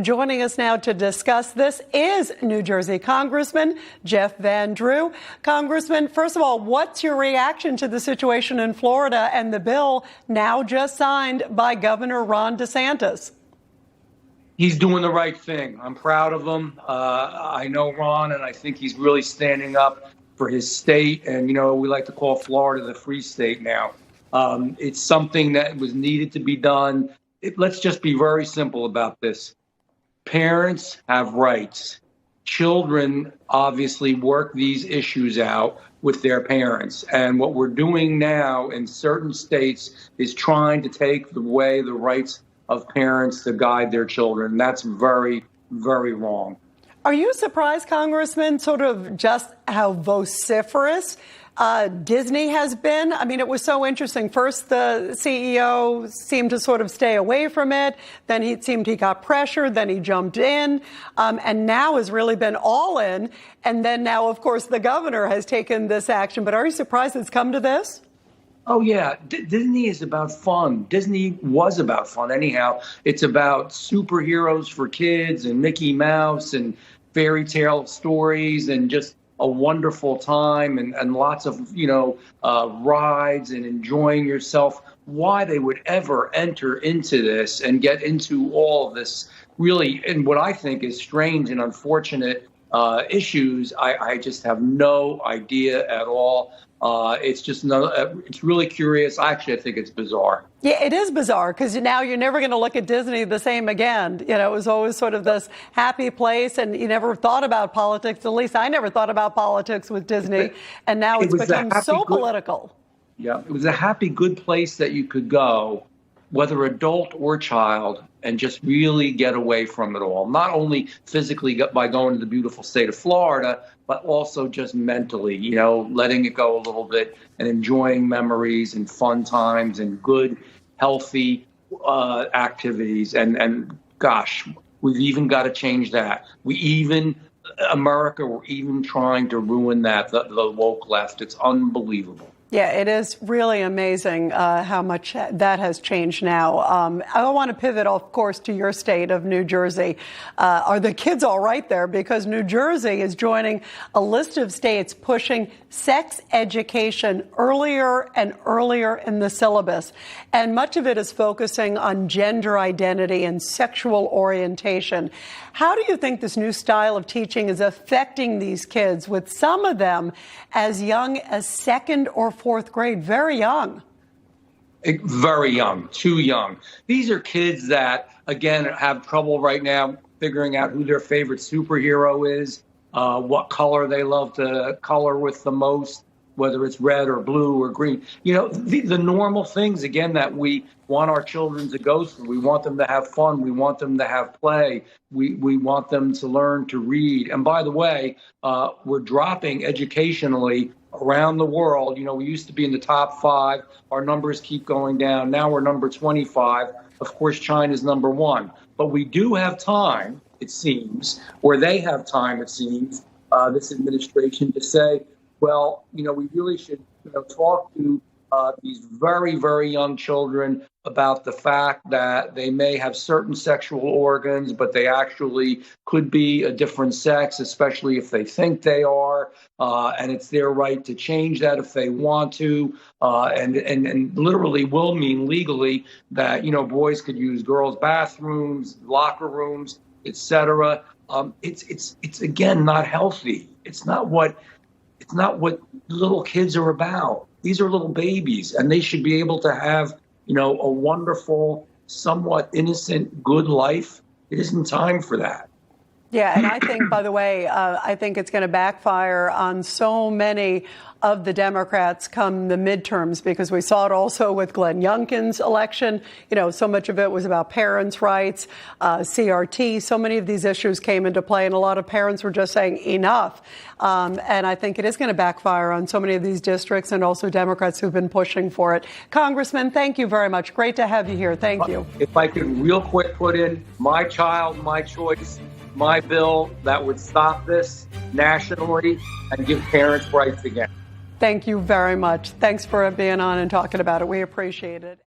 Joining us now to discuss this is New Jersey Congressman Jeff Van Drew. Congressman, first of all, what's your reaction to the situation in Florida and the bill now just signed by Governor Ron DeSantis? He's doing the right thing. I'm proud of him. I know Ron, and I think he's really standing up for his state. And, you know, we like to call Florida the free state now. It's something that was needed to be done. Let's just be very simple about this. Parents have rights. Children obviously work these issues out with their parents. And what we're doing now in certain states is trying to take away the rights of parents to guide their children. That's very, very wrong. Are you surprised, Congressman, sort of just how vociferous Disney has been? I mean, it was so interesting. First, the CEO seemed to sort of stay away from it. Then it seemed he got pressured. Then he jumped in. And now has really been all in. And then now, of course, the governor has taken this action. But are you surprised it's come to this? Oh, yeah. Disney is about fun. Disney was about fun. Anyhow, it's about superheroes for kids and Mickey Mouse and fairy tale stories and just a wonderful time and lots of, rides and enjoying yourself. Why they would ever enter into this and get into all of this really, and what I think is strange and unfortunate issues, I just have no idea at all. It's really curious. Actually, I think it's bizarre. Yeah, it is bizarre because now you're never going to look at Disney the same again. You know, it was always sort of this happy place and you never thought about politics. At least I never thought about politics with Disney. And now it's become so political. Yeah, it was a happy, good place that you could go, whether adult or child, and just really get away from it all. Not only physically by going to the beautiful state of Florida, but also just mentally, letting it go a little bit and enjoying memories and fun times and good, healthy activities. And gosh, we've even got to change that. America, we're even trying to ruin that, the woke left. It's unbelievable. Yeah, it is really amazing how much that has changed now. I want to pivot, of course, to your state of New Jersey. Are the kids all right there? Because New Jersey is joining a list of states pushing sex education earlier and earlier in the syllabus. And much of it is focusing on gender identity and sexual orientation. How do you think this new style of teaching is affecting these kids, with some of them as young as second or fourth grade, very young? Very young, too young. These are kids that, again, have trouble right now figuring out who their favorite superhero is, what color they love to color with the most, whether it's red or blue or green. The normal things, again, that we want our children to go through. We want them to have fun. We want them to have play. We want them to learn to read. And by the way, we're dropping educationally around the world. We used to be in the top 5. Our numbers keep going down. Now we're number 25. Of course, China's number 1. But we do have time, it seems, or they have time, it seems, this administration, to say, well, we really should talk to these very, very young children about the fact that they may have certain sexual organs, but they actually could be a different sex, especially if they think they are. And it's their right to change that if they want to. And literally will mean legally that, boys could use girls' bathrooms, locker rooms, etc. It's again, not healthy. It's not what little kids are about. These are little babies, and they should be able to have, a wonderful, somewhat innocent, good life. It isn't time for that. Yeah, and I think, by the way, I think it's going to backfire on so many of the Democrats come the midterms, because we saw it also with Glenn Youngkin's election. So much of it was about parents' rights, CRT. So many of these issues came into play, and a lot of parents were just saying enough. And I think it is going to backfire on so many of these districts and also Democrats who've been pushing for it. Congressman, thank you very much. Great to have you here. Thank you. If I could real quick put in my child, my choice, my bill that would stop this nationally and give parents rights again. Thank you very much. Thanks for being on and talking about it. We appreciate it.